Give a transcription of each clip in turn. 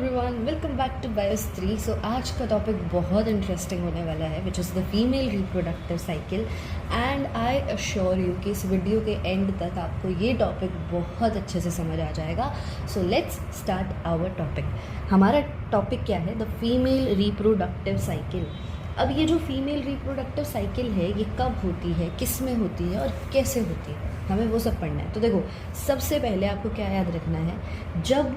Everyone, welcome back to Bios 3। So आज का topic बहुत इंटरेस्टिंग होने वाला है which is the female reproductive cycle. And I assure you कि इस वीडियो के एंड तक आपको ये टॉपिक बहुत अच्छे से समझ आ जाएगा। So let's start our topic. हमारा टॉपिक क्या है? The female reproductive cycle. अब ये जो फीमेल रिप्रोडक्टिव साइकिल है ये कब होती है, किस में होती है और कैसे होती है, हमें वो सब पढ़ना है। तो देखो, सबसे पहले आपको क्या याद रखना है, जब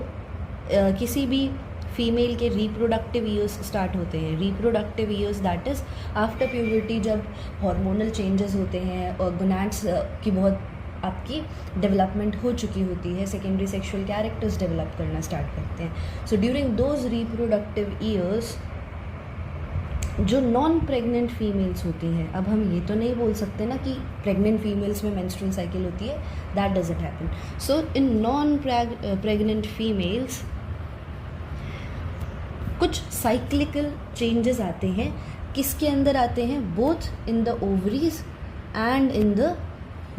किसी भी फीमेल के रिप्रोडक्टिव ईयर्स स्टार्ट होते हैं, reproductive years that is after puberty, जब हार्मोनल चेंजेस होते हैं और गोनाड्स की बहुत आपकी डेवलपमेंट हो चुकी होती है, सेकेंडरी सेक्सुअल कैरेक्टर्स डेवलप करना स्टार्ट करते हैं। So during those reproductive years जो नॉन प्रेग्नेंट फीमेल्स होती हैं, अब हम ये तो नहीं बोल सकते ना कि प्रेग्नेंट फीमेल्स में मेंस्ट्रुअल साइकिल होती है, that doesn't happen. So in non pregnant females कुछ साइक्लिकल चेंजेस आते हैं। किसके अंदर आते हैं? Both in the ovaries and in the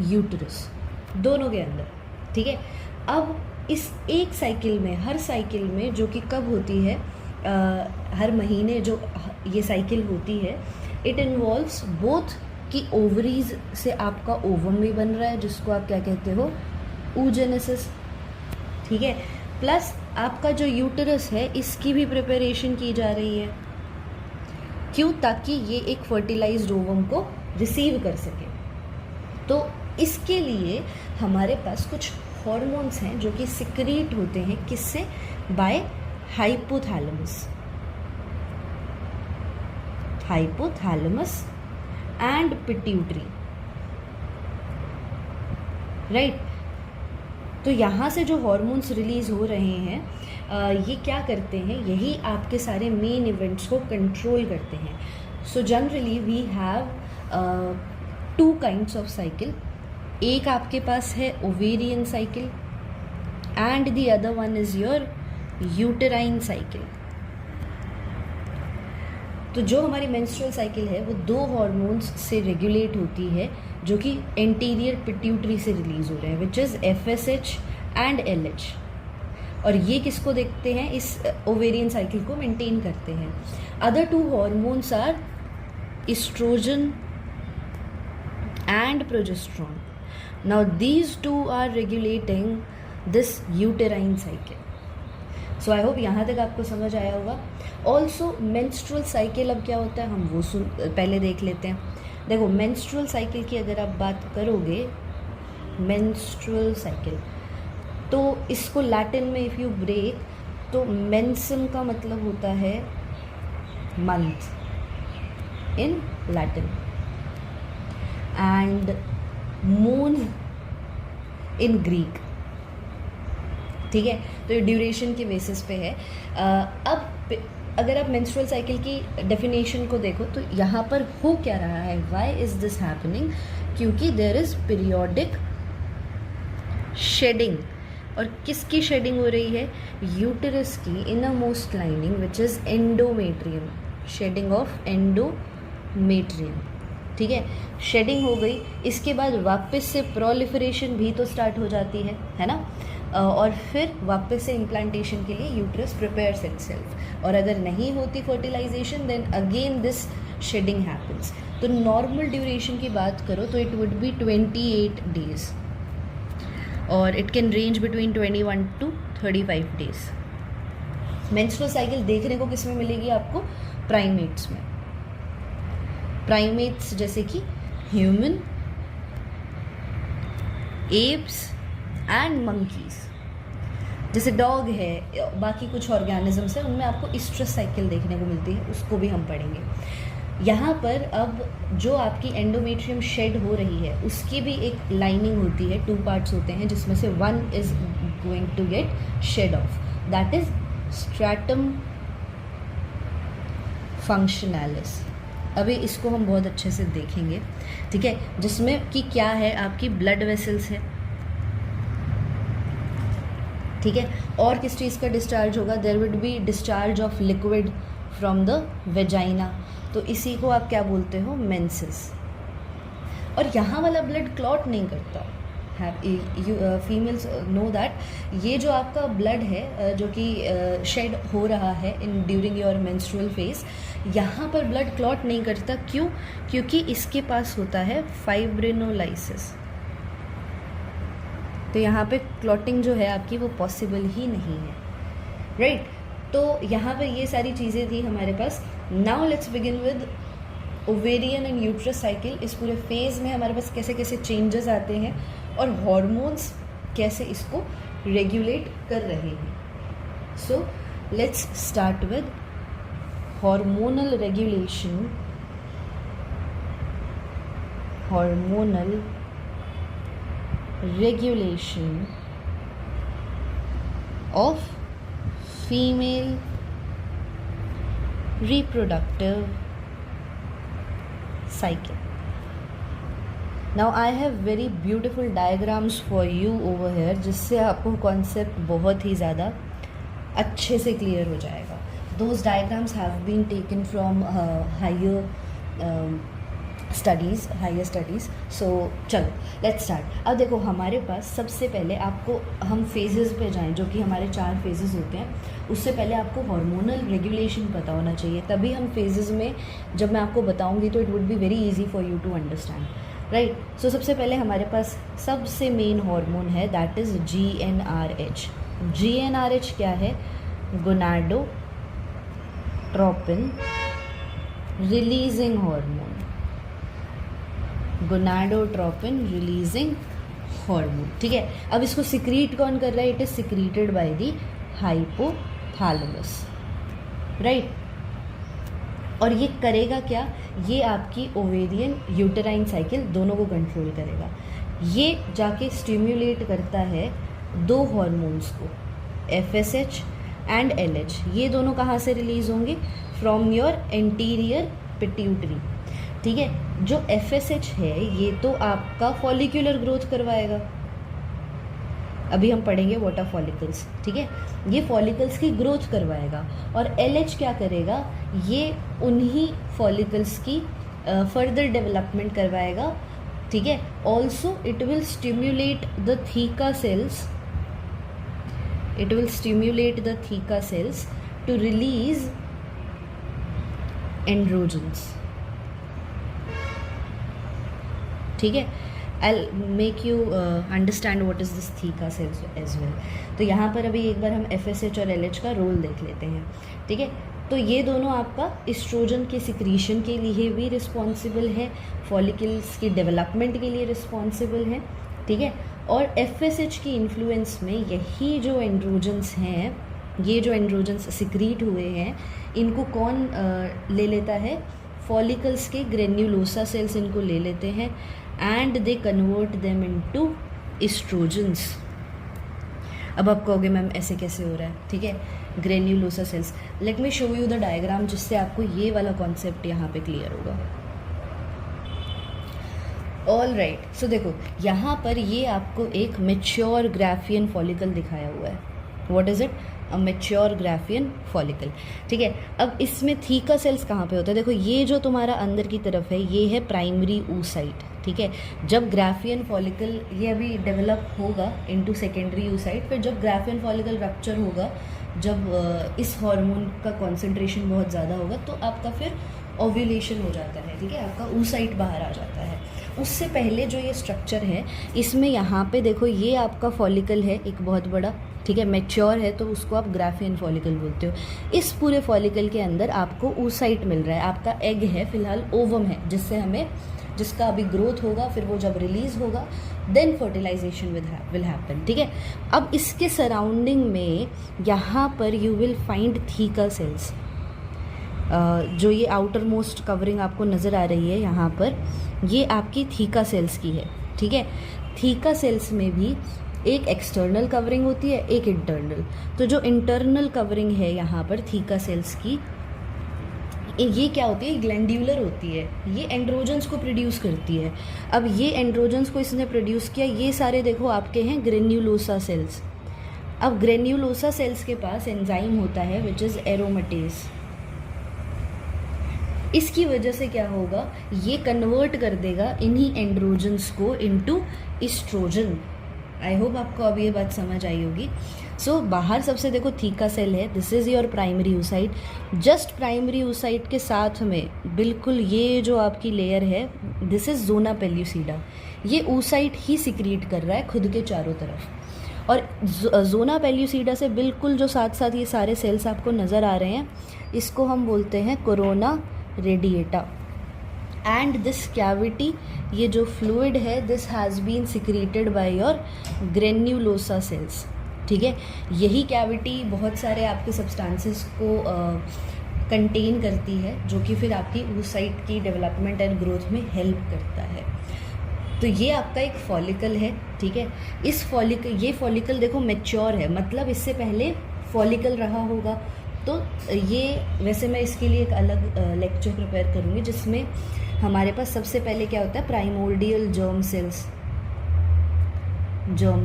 uterus, दोनों के अंदर। ठीक है, अब इस एक साइकिल में, हर साइकिल में जो कि कब होती है, हर महीने जो ये साइकिल होती है, इट इन्वॉल्व्स बोथ कि ओवरीज से आपका ओवम भी बन रहा है जिसको आप क्या कहते हो, oogenesis। ठीक है, प्लस आपका जो यूटरस है इसकी भी प्रिपरेशन की जा रही है। क्यों? ताकि ये एक फर्टिलाइज्ड ओवम को रिसीव कर सके। तो इसके लिए हमारे पास कुछ हॉर्मोन्स हैं जो कि सिक्रीट होते हैं, किससे? By hypothalamus and pituitary, right. तो यहाँ से जो हॉर्मोन्स रिलीज हो रहे हैं ये क्या करते हैं, यही आपके सारे मेन इवेंट्स को कंट्रोल करते हैं। So generally we have 2 kinds of cycle. एक आपके पास है ovarian cycle and the other one is your uterine cycle. तो जो हमारी मेंस्ट्रुअल साइकिल है वो 2 हॉर्मोन्स से रेगुलेट होती है जो कि एंटीरियर पिट्यूटरी से रिलीज हो रहे हैं, which is FSH and LH। और ये किसको देखते हैं? इस ओवेरियन साइकिल को मेंटेन करते हैं। Other 2 hormones are estrogen and progesterone. Now these 2 are regulating this uterine cycle. So I hope यहाँ तक आपको समझ आया होगा। ऑल्सो मेंस्ट्रुअल साइकिल अब क्या होता है हम वो पहले देख लेते हैं। देखो, मेंस्ट्रुअल साइकिल की अगर आप बात करोगे, मेंस्ट्रुअल साइकिल, तो इसको लैटिन में इफ़ यू ब्रेक, तो मेंसम का मतलब होता है month in Latin, and moon in Greek. ठीक है, तो ये ड्यूरेशन के बेसिस पे है। अब अगर आप मेंस्ट्रुअल साइकिल की डेफिनेशन को देखो तो यहाँ पर हो क्या रहा है, व्हाई इज दिस हैपनिंग? क्योंकि देयर इज पीरियोडिक शेडिंग। और किसकी शेडिंग हो रही है? यूटरस की inner most lining which is endometrium, shedding of endometrium. ठीक है, शेडिंग हो गई, इसके बाद वापस से प्रोलिफरेशन भी तो स्टार्ट हो जाती है ना। और फिर वापस से इम्प्लांटेशन के लिए यूट्रस प्रिपेयर्स इटसेल्फ। और अगर नहीं होती fertilisation, then again this shedding happens. तो नॉर्मल ड्यूरेशन की बात करो तो इट वुड बी 28 डेज और it can range between 21 to 35 days. Menstrual cycle देखने को किस में मिलेगी आपको? प्राइमेट्स में। प्राइमेट्स जैसे कि ह्यूमन, एप्स एंड मंकीज। जैसे डॉग है, बाकी कुछ ऑर्गेनिजम्स है, उनमें आपको इस्ट्रस साइकिल देखने को मिलती है, उसको भी हम पढ़ेंगे। यहाँ पर अब जो आपकी एंडोमेट्रियम शेड हो रही है उसकी भी एक लाइनिंग होती है, 2 पार्ट्स होते हैं जिसमें से 1 is going to get shed off, that is stratum functionalis. अभी इसको हम बहुत अच्छे से देखेंगे, ठीक है, जिसमें कि क्या है, आपकी ब्लड वेसल्स है। ठीक है, और किस चीज़ का डिस्चार्ज होगा? There would be discharge of liquid from the vagina, तो इसी को आप क्या बोलते हो? मेंसेस। और यहाँ वाला ब्लड क्लॉट नहीं करता, फीमेल्स नो दैट ये जो आपका ब्लड है जो कि शेड हो रहा है in during your menstrual phase, यहाँ पर ब्लड क्लॉट नहीं करता। क्यों? क्योंकि इसके पास होता है फाइब्रिनोलाइसिस। तो यहाँ पे क्लॉटिंग जो है आपकी वो पॉसिबल ही नहीं है, राइट? तो यहाँ पर ये सारी चीज़ें थी हमारे पास। Now let's begin with ovarian and uterus cycle. इस पूरे फेज़ में हमारे पास कैसे कैसे चेंजेस आते हैं और हॉर्मोन्स कैसे इसको रेगुलेट कर रहे हैं। सो let's start with hormonal regulation of female reproductive cycle. Now I have very beautiful diagrams for you over here, जिससे आपको कॉन्सेप्ट बहुत ही ज़्यादा अच्छे से क्लियर हो जाएगा। Those diagrams have been taken from higher studies. So चलो let's start। अब देखो हमारे पास सबसे पहले आपको हम फेजेस पे जाएं, जो कि हमारे 4 फेजेस होते हैं। उससे पहले आपको हार्मोनल रेगुलेशन पता होना चाहिए, तभी हम फेजेस में जब मैं आपको बताऊंगी तो it would be very easy for you to understand, right? So सबसे पहले हमारे पास सबसे मेन हार्मोन है, दैट इज़ GnRH। GnRH क्या है? Gonadotropin releasing hormone. Gonadotropin releasing hormone, ठीक है? अब इसको सिक्रीट कौन कर रहा है? It is secreted by the hypothalamus, right? और ये करेगा क्या? ये आपकी ओवेरियन यूटेराइन साइकिल दोनों को कंट्रोल करेगा। ये जाके स्टिम्युलेट करता है 2 हार्मोन्स को, FSH एंड LH। ये दोनों कहाँ से रिलीज होंगे? फ्रॉम योर एंटीरियर पिट्यूटरी, ठीक है? जो FSH है ये तो आपका फॉलिक्यूलर ग्रोथ करवाएगा, अभी हम पढ़ेंगे व्हाट आर फॉलिकल्स, ठीक है? ये फॉलिकल्स की ग्रोथ करवाएगा। और LH क्या करेगा? ये उन्हीं फॉलिकल्स की फर्दर डेवलपमेंट करवाएगा, ठीक है? Also it will stimulate the theca sales, to release androgens, ठीक है? I'll make you understand what is this theca cells as well. तो यहाँ पर अभी एक बार हम FSH और LH का रोल देख लेते हैं, ठीक है? तो ये दोनों आपका एस्ट्रोजन के सिक्रीशन के लिए भी रिस्पॉन्सिबल है, फॉलिकल्स की डेवलपमेंट के लिए रिस्पॉन्सिबल है, ठीक है? और FSH की इन्फ्लुएंस में यही जो एंड्रोजन्स हैं, ये जो एंड्रोजन्स सिक्रीट हुए हैं, इनको कौन ले लेता है? फॉलिकल्स के ग्रेन्युलोसा सेल्स इनको ले लेते हैं and they convert them into estrogens. अब आप कहोगे मैम ऐसे कैसे हो रहा है, ठीक है? Granulosa cells, let me show you the diagram, जिससे आपको ये वाला कॉन्सेप्ट यहाँ पे क्लियर होगा। ऑल राइट, सो देखो यहाँ पर ये आपको एक मैच्योर ग्राफियन फॉलिकल दिखाया हुआ है। What is it? A mature Graafian follicle, ठीक है? अब इसमें थीका सेल्स कहाँ पे होता है? देखो ये जो तुम्हारा अंदर की तरफ है ये है प्राइमरी oocyte, ठीक है? जब ग्राफियन फॉलिकल ये अभी डेवलप होगा इनटू सेकेंडरी oocyte, फिर जब ग्राफियन फॉलिकल रप्चर होगा, जब इस हार्मोन का कॉन्सेंट्रेशन बहुत ज़्यादा होगा, तो आपका फिर ओव्यूलेशन हो जाता है, ठीक है? आपका oocyte बाहर आ जाता है। उससे पहले जो ये स्ट्रक्चर है, इसमें यहाँ पे देखो ये आपका फॉलिकल है एक बहुत बड़ा, ठीक है? मैच्योर है तो उसको आप ग्राफियन फॉलिकल बोलते हो। इस पूरे फॉलिकल के अंदर आपको oocyte मिल रहा है, आपका एग है, फिलहाल ओवम है, जिसका अभी ग्रोथ होगा, फिर वो जब रिलीज होगा देन फर्टिलाइजेशन विल हैपन, ठीक है? अब इसके सराउंडिंग में यहाँ पर you will find theca sales. जो ये आउटर मोस्ट कवरिंग आपको नज़र आ रही है यहाँ पर, ये आपकी थीका सेल्स की है, ठीक है? थीका सेल्स में भी एक एक्सटर्नल कवरिंग होती है, एक इंटरनल। तो जो इंटरनल कवरिंग है यहाँ पर थीका सेल्स की, ये क्या होती है? ग्लैंड्यूलर होती है, ये एंड्रोजन्स को प्रोड्यूस करती है। अब ये एंड्रोजन्स को इसने प्रोड्यूस किया, ये सारे देखो आपके हैं ग्रेन्युलोसा सेल्स। अब ग्रेन्युलोसा सेल्स के पास एंजाइम होता है विच इज़ एरोमेटेज। इसकी वजह से क्या होगा? ये कन्वर्ट कर देगा इन्हीं एंड्रोजन्स को इनटू एस्ट्रोजन, आई होप आपको अब ये बात समझ आई होगी। सो बाहर सबसे देखो थीका सेल है, this is your primary oocyte। Just primary oocyte के साथ में बिल्कुल ये जो आपकी लेयर है, दिस इज़ जोना पेल्यूसिडा। ये oocyte ही सिक्रीट कर रहा है खुद के चारों तरफ। और जोना पेल्यूसिडा से बिल्कुल जो साथ साथ ये सारे सेल्स आपको नज़र आ रहे हैं, इसको हम बोलते हैं corona radiata. And this cavity, ये जो फ्लूइड है, this has been secreted by your granulosa cells. ठीक है, यही कैविटी बहुत सारे आपके सब्सटेंसेस को कंटेन करती है, जो कि फिर आपकी oocyte की डेवलपमेंट एंड ग्रोथ में हेल्प करता है। तो ये आपका एक फॉलिकल है। ठीक है, इस फॉलिकल, ये फॉलिकल देखो मैच्योर है, मतलब इससे पहले फॉलिकल रहा होगा। तो ये वैसे मैं इसके लिए एक अलग लेक्चर प्रिपेयर करूँगी, जिसमें हमारे पास सबसे पहले क्या होता है, प्राइमोर्डियल जर्म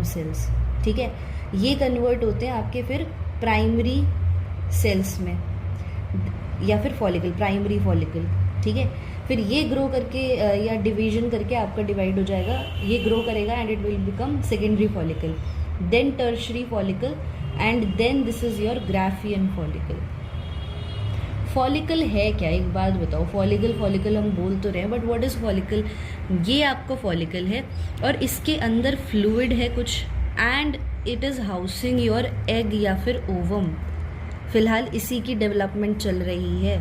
सेल्स। ठीक है, ये कन्वर्ट होते हैं आपके फिर प्राइमरी सेल्स में, या फिर फॉलिकल, प्राइमरी फॉलिकल। ठीक है, फिर ये ग्रो करके या डिवीजन करके आपका डिवाइड हो जाएगा, ये ग्रो करेगा and it will become secondary follicle, then tertiary follicle, and then this is your Graafian follicle. Follicle है क्या, एक बात बताओ, फॉलिकल हम बोल तो रहे हैं, बट व्हाट इज़ फॉलिकल? ये आपका फॉलिकल है और इसके अंदर फ्लूइड है कुछ, and it is housing your egg या फिर ओवम। फ़िलहाल इसी की डेवलपमेंट चल रही है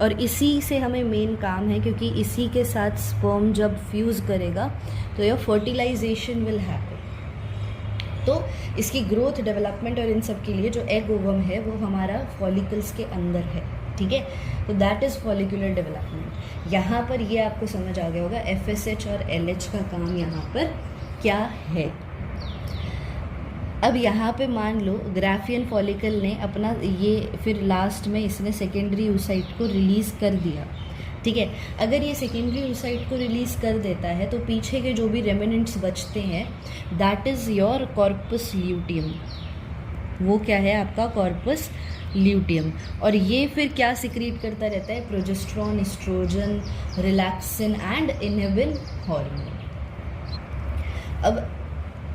और इसी से हमें मेन काम है, क्योंकि इसी के साथ स्पर्म जब फ्यूज़ करेगा तो योर फर्टिलाइजेशन विल हैपन। तो इसकी ग्रोथ, डेवलपमेंट और इन सब के लिए जो एग ओवम है वो हमारा फॉलिकल्स के अंदर है। ठीक है, तो दैट इज़ फॉलिकुलर डेवलपमेंट। यहाँ पर ये आपको समझ आ गया होगा FSH और LH का काम यहाँ पर क्या है। अब यहाँ पे मान लो ग्राफियन फॉलिकल ने अपना ये, फिर लास्ट में इसने सेकेंडरी oocyte को रिलीज़ कर दिया। ठीक है, अगर ये सेकेंडरी oocyte को रिलीज़ कर देता है तो पीछे के जो भी रेमिनेंट्स बचते हैं, that is your corpus luteum. वो क्या है आपका कॉर्पस ल्यूटियम। और ये फिर क्या सिक्रीट करता रहता है, progesterone, estrogen, relaxin and inhibin hormone.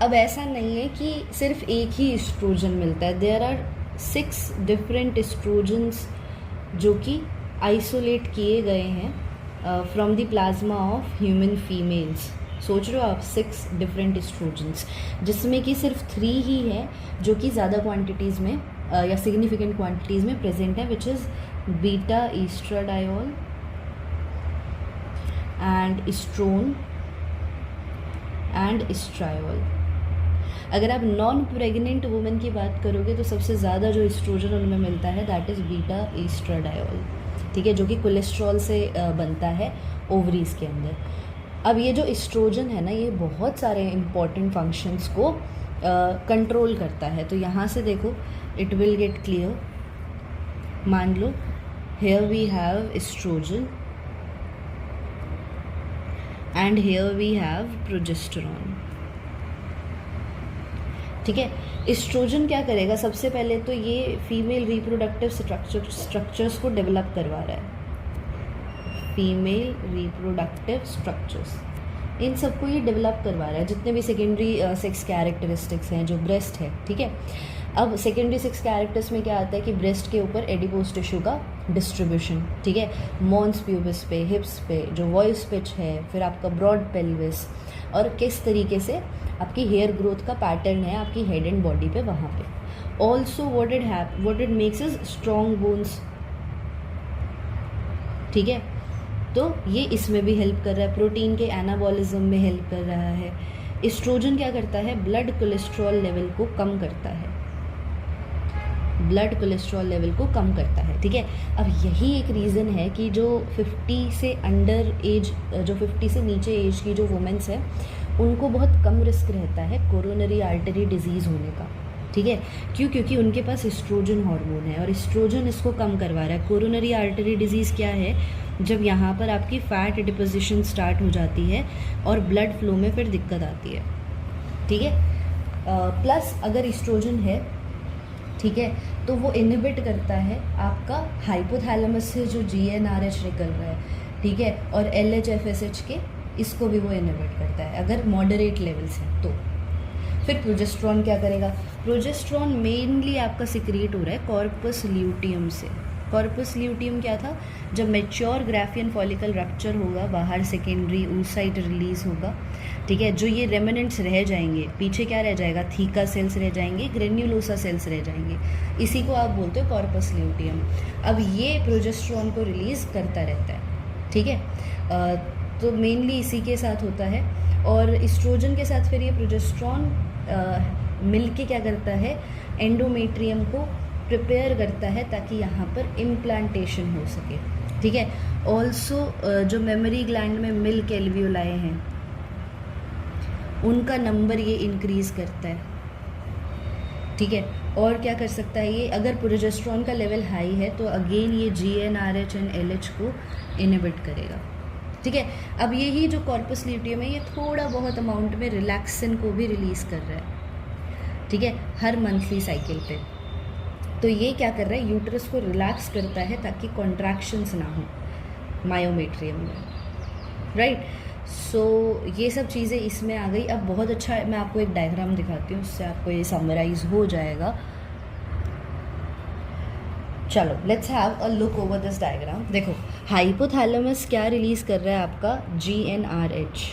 अब ऐसा नहीं है कि सिर्फ एक ही एस्ट्रोजन मिलता है, देयर आर 6 डिफरेंट एस्ट्रोजन्स जो कि आइसोलेट किए गए हैं from the plasma of human females. सोच रहे हो आप, 6 डिफरेंट एस्ट्रोजन्स, जिसमें कि सिर्फ 3 ही है जो कि ज़्यादा क्वांटिटीज़ में या सिग्निफिकेंट क्वांटिटीज़ में प्रेजेंट है, which is beta estradiol and estrone and estriol. अगर आप नॉन प्रेग्नेंट वुमेन की बात करोगे तो सबसे ज़्यादा जो एस्ट्रोजन उनमें मिलता है दैट इज़ बीटा ईस्ट्राडायोल। ठीक है, जो कि कोलेस्ट्रॉल से बनता है ओवरीज़ के अंदर। अब ये जो एस्ट्रोजन है ना, ये बहुत सारे इंपॉर्टेंट फंक्शंस को कंट्रोल करता है। तो यहाँ से देखो, इट विल गेट क्लियर। मान लो here we have estrogen and here we have progesterone. ठीक है, एस्ट्रोजन क्या करेगा, सबसे पहले तो ये फीमेल रिप्रोडक्टिव स्ट्रक्चर्स को डेवलप करवा रहा है। फीमेल रिप्रोडक्टिव स्ट्रक्चर्स, इन सबको ये डेवलप करवा रहा है, जितने भी सेकेंडरी सेक्स कैरेक्टरिस्टिक्स हैं, जो ब्रेस्ट है। ठीक है, अब सेकेंडरी सेक्स कैरेक्टर्स में क्या आता है कि ब्रेस्ट के ऊपर एडिपोज टिश्यू का डिस्ट्रीब्यूशन। ठीक है, मॉन्स प्यूबिस पे, हिप्स पे जो वॉइस पिच है, फिर आपका ब्रॉड पेल्विस, और किस तरीके से आपकी हेयर ग्रोथ का पैटर्न है आपकी हेड एंड बॉडी पे, वहाँ पे। Also what it makes is strong bones. ठीक है, तो ये इसमें भी हेल्प कर रहा है, प्रोटीन के एनाबॉलिज्म में हेल्प कर रहा है। एस्ट्रोजन क्या करता है, ब्लड कोलेस्ट्रॉल लेवल को कम करता है, ब्लड कोलेस्ट्रॉल लेवल को कम करता है। ठीक है, अब यही एक रीज़न है कि जो 50 से अंडर एज, जो 50 से नीचे एज की जो वुमेन्स है, उनको बहुत कम रिस्क रहता है कोरोनरी आर्टरी डिजीज़ होने का। ठीक है, क्यों? क्योंकि उनके पास एस्ट्रोजन हार्मोन है और एस्ट्रोजन इसको कम करवा रहा है। कोरोनरी आर्टरी डिजीज़ क्या है, जब यहाँ पर आपकी फ़ैट डिपोजिशन स्टार्ट हो जाती है और ब्लड फ्लो में फिर दिक्कत आती है। ठीक है, प्लस अगर एस्ट्रोजन है, ठीक है, तो वो इनहिबिट करता है आपका हाइपोथैलेमस से जो GnRH निकल रहा है। ठीक है, और LH FSH के, इसको भी वो इनहिबिट करता है अगर मॉडरेट लेवल्स हैं तो। फिर प्रोजेस्ट्रॉन क्या करेगा, प्रोजेस्ट्रॉन मेनली आपका सिक्रिएट हो रहा है कॉर्पस ल्यूटियम से। कॉर्पस ल्यूटियम क्या था, जब मेच्योर ग्राफियन फॉलिकल रप्चर होगा, बाहर सेकेंडरी oocyte रिलीज होगा, ठीक है, जो ये रेमिनेंट्स रह जाएंगे, पीछे क्या रह जाएगा, थीका सेल्स रह जाएंगे, ग्रेन्युलोसा सेल्स रह जाएंगे, इसी को आप बोलते हो कॉर्पस ल्यूटियम। अब ये प्रोजेस्ट्रॉन को रिलीज़ करता रहता है, ठीक है, तो मेनली इसी के साथ होता है। और इस्ट्रोजन के साथ फिर ये प्रोजेस्ट्रॉन मिलके क्या करता है, एंडोमेट्रियम को प्रिपेयर करता है ताकि यहाँ पर इम्प्लांटेशन हो सके, ठीक है। ऑल्सो जो मेमोरी ग्लैंड में मिल्क एल्वियोलाई हैं उनका नंबर ये इंक्रीज़ करता है, ठीक है। और क्या कर सकता है ये, अगर प्रोजेस्ट्रॉन का लेवल हाई है तो अगेन ये GnRH एंड LH को इनहिबिट करेगा, ठीक है। अब यही जो कॉर्पस ल्यूटियम है ये थोड़ा बहुत अमाउंट में रिलैक्सिन को भी रिलीज़ कर रहा है, ठीक है, हर मंथली साइकिल पे। तो ये क्या कर रहा है, यूट्रस को रिलैक्स करता है ताकि कॉन्ट्रैक्शंस ना हो मायोमेट्रियम में, राइट। सो ये सब चीज़ें इसमें आ गई। अब बहुत अच्छा है, मैं आपको एक डायग्राम दिखाती हूँ, उससे आपको ये समराइज हो जाएगा। चलो let's have a look over this diagram. देखो हाइपोथैलेमस क्या रिलीज़ कर रहा है आपका, GnRH।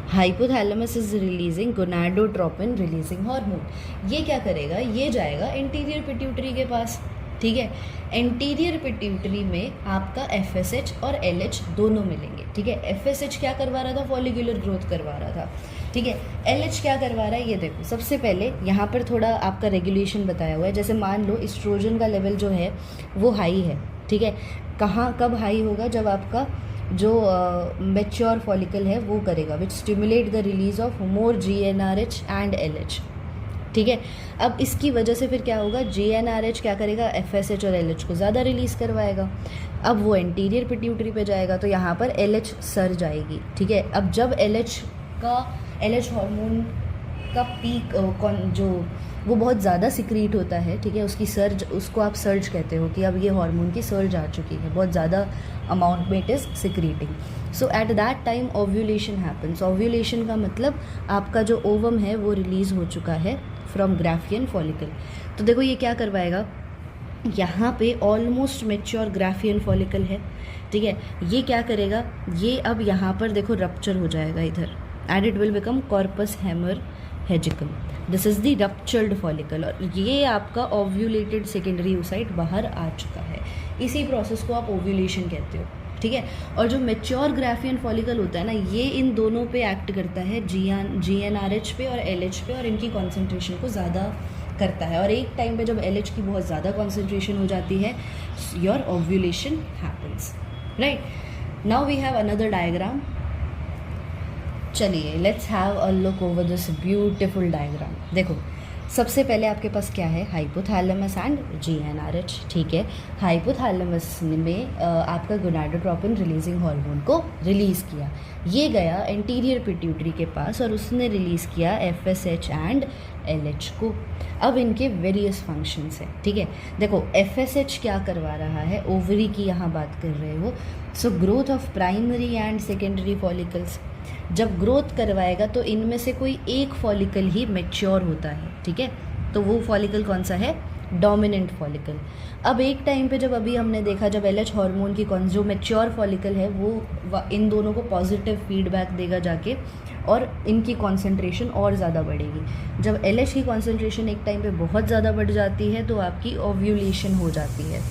Hypothalamus is releasing gonadotropin releasing hormone. ये क्या करेगा, ये जाएगा एंटीरियर पिट्यूटरी के पास, ठीक है। एंटीरियर पिट्यूटरी में आपका FSH और LH दोनों मिलेंगे, ठीक है। FSH क्या करवा रहा था, फॉलिकुलर ग्रोथ करवा रहा था, ठीक है। LH क्या करवा रहा है, ये देखो, सबसे पहले यहाँ पर थोड़ा आपका रेगुलेशन बताया हुआ है। जैसे मान लो इस्ट्रोजन का लेवल जो है वो हाई है, ठीक है। कहाँ कब हाई होगा, जब आपका जो मेच्योर फॉलिकल है वो करेगा, which stimulate the release of more GnRH and LH, ठीक है। अब इसकी वजह से फिर क्या होगा, GnRH क्या करेगा, FSH और LH को ज़्यादा रिलीज़ करवाएगा। अब वो एंटीरियर पिट्यूटरी पे जाएगा तो यहाँ पर LH सर जाएगी, ठीक है। अब जब LH हार्मोन का पीक जो वो बहुत ज़्यादा सिक्रीट होता है, ठीक है, उसकी सर्ज, उसको आप सर्ज कहते हो कि अब ये हार्मोन की सर्ज आ चुकी है, बहुत ज़्यादा अमाउंट में it is secreting. So at that time ovulation happens. Ovulation का मतलब आपका जो ओवम है वो रिलीज़ हो चुका है फ्रॉम ग्राफियन फॉलिकल। तो देखो ये क्या करवाएगा, यहाँ पे ऑलमोस्ट मेच्योर ग्राफियन फॉलिकल है, ठीक है। ये क्या करेगा, ये अब यहाँ पर देखो रप्चर हो जाएगा इधर, and it will become corpus hemorrhagicum. This is the ruptured follicle, और ये आपका ओव्यूलेटेड सेकेंडरी oocyte बाहर आ चुका है। इसी प्रोसेस को आप ओव्यूलेशन कहते हो, ठीक है। और जो मेच्योर ग्राफियन फॉलिकल होता है ना, ये इन दोनों पे एक्ट करता है, GnRH पे और LH पे, और इनकी कॉन्सेंट्रेशन को ज़्यादा करता है। और एक टाइम पे जब LH की बहुत ज़्यादा कॉन्सेंट्रेशन हो जाती है, your ovulation happens, right. Now we have another diagram. चलिए let's have a look over this beautiful diagram. देखो सबसे पहले आपके पास क्या है, हाइपोथैलेमस एंड GnRH, ठीक है। हाइपोथैलेमस में आपका गोनाडोट्रोपिन रिलीजिंग हार्मोन को रिलीज़ किया, ये गया एंटीरियर पिट्यूटरी के पास और उसने रिलीज़ किया FSH एंड LH को। अब इनके वेरियस फंक्शंस हैं, ठीक है। देखो FSH क्या करवा रहा है, ओवरी की यहाँ बात कर रहे हो। So growth of primary and secondary follicles, जब ग्रोथ करवाएगा तो इनमें से कोई एक फॉलिकल ही मैच्योर होता है, ठीक है। तो वो फॉलिकल कौन सा है, डोमिनेंट फॉलिकल। अब एक टाइम पे जब अभी हमने देखा, जब LH हार्मोन की जो मैच्योर फॉलिकल है वो इन दोनों को पॉजिटिव फीडबैक देगा जाके, और इनकी कॉन्सेंट्रेशन और ज़्यादा बढ़ेगी। जब LH की कॉन्सेंट्रेशन एक टाइम पे बहुत ज़्यादा बढ़ जाती है तो आपकी ओव्यूलेशन हो जाती है,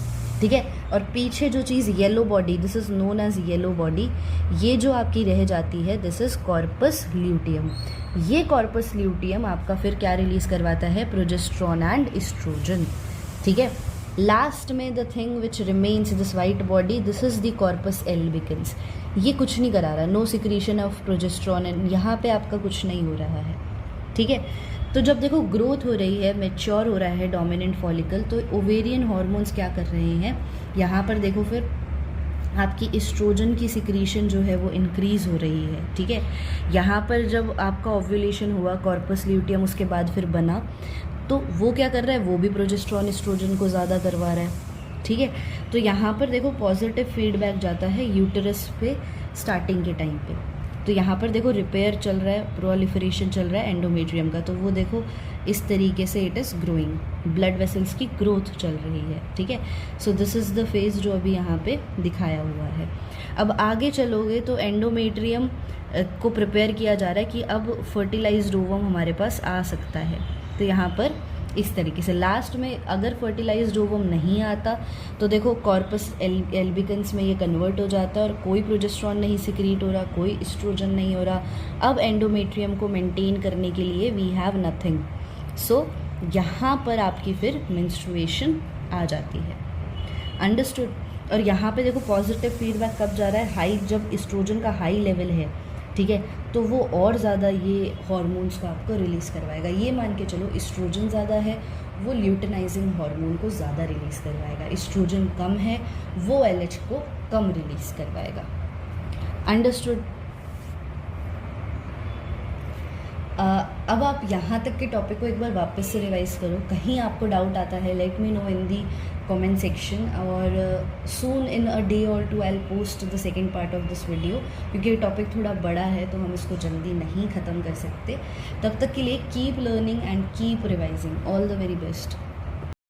ठीक है। और पीछे जो चीज़ yellow body, this is known as yellow body, ये जो आपकी रह जाती है, दिस इज़ कॉर्पस ल्यूटियम। ये कॉर्पस ल्यूटियम आपका फिर क्या रिलीज़ करवाता है, प्रोजेस्ट्रॉन एंड इस्ट्रोजन, ठीक है। लास्ट में the thing which remains this white body, this is the corpus albicans. ये कुछ नहीं करा रहा, no secretion of progesterone, and यहाँ पे आपका कुछ नहीं हो रहा है, ठीक है। तो जब देखो ग्रोथ हो रही है, मैच्योर हो रहा है डोमिनेंट फॉलिकल, तो ओवेरियन हार्मोन्स क्या कर रहे हैं, यहाँ पर देखो फिर आपकी इस्ट्रोजन की सिक्रीशन जो है वो इंक्रीज़ हो रही है, ठीक है। यहाँ पर जब आपका ओव्यूलेशन हुआ, कॉर्पस ल्यूटियम उसके बाद फिर बना, तो वो क्या कर रहा है, वो भी प्रोजेस्ट्रॉन इस्ट्रोजन को ज़्यादा करवा रहा है, ठीक है। तो यहाँ पर देखो पॉजिटिव फीडबैक जाता है यूटेरस पे स्टार्टिंग के टाइम पे, तो यहाँ पर देखो रिपेयर चल रहा है, प्रोलिफरेशन चल रहा है एंडोमेट्रियम का, तो वो देखो इस तरीके से it is growing, blood vessels की ग्रोथ चल रही है, ठीक है। So this is the phase जो अभी यहाँ पे दिखाया हुआ है। अब आगे चलोगे तो एंडोमेट्रियम को प्रिपेयर किया जा रहा है कि अब फर्टिलाइज्ड ओवम हमारे पास आ सकता है। तो यहाँ पर इस तरीके से लास्ट में अगर फर्टिलाइज्ड ओवम नहीं आता तो देखो कॉर्पस एल्बिकन्स में ये कन्वर्ट हो जाता है और कोई प्रोजेस्टेरॉन नहीं सिक्रीट हो रहा, कोई एस्ट्रोजन नहीं हो रहा। अब एंडोमेट्रियम को मेंटेन करने के लिए वी हैव नथिंग। सो यहाँ पर आपकी फिर मेंस्ट्रुएशन आ जाती है। अंडरस्टूड। और यहाँ पे देखो पॉजिटिव फीडबैक कब जा रहा है, हाई, जब एस्ट्रोजन का हाई लेवल है, ठीक है, तो वो और ज़्यादा ये हार्मोन्स को आपको रिलीज़ करवाएगा। ये मान के चलो एस्ट्रोजन ज़्यादा है, वो ल्यूटेनाइजिंग हार्मोन को ज़्यादा रिलीज़ करवाएगा। एस्ट्रोजन कम है, वो एलएच को कम रिलीज़ करवाएगा। अंडरस्टूड। अब आप यहाँ तक के टॉपिक को एक बार वापस से रिवाइज करो। कहीं आपको डाउट आता है, let me know in the comment section, और soon in a day or two I post the second part of this video, क्योंकि ये टॉपिक थोड़ा बड़ा है तो हम इसको जल्दी नहीं ख़त्म कर सकते। तब तक के लिए keep learning and keep revising. All the very best.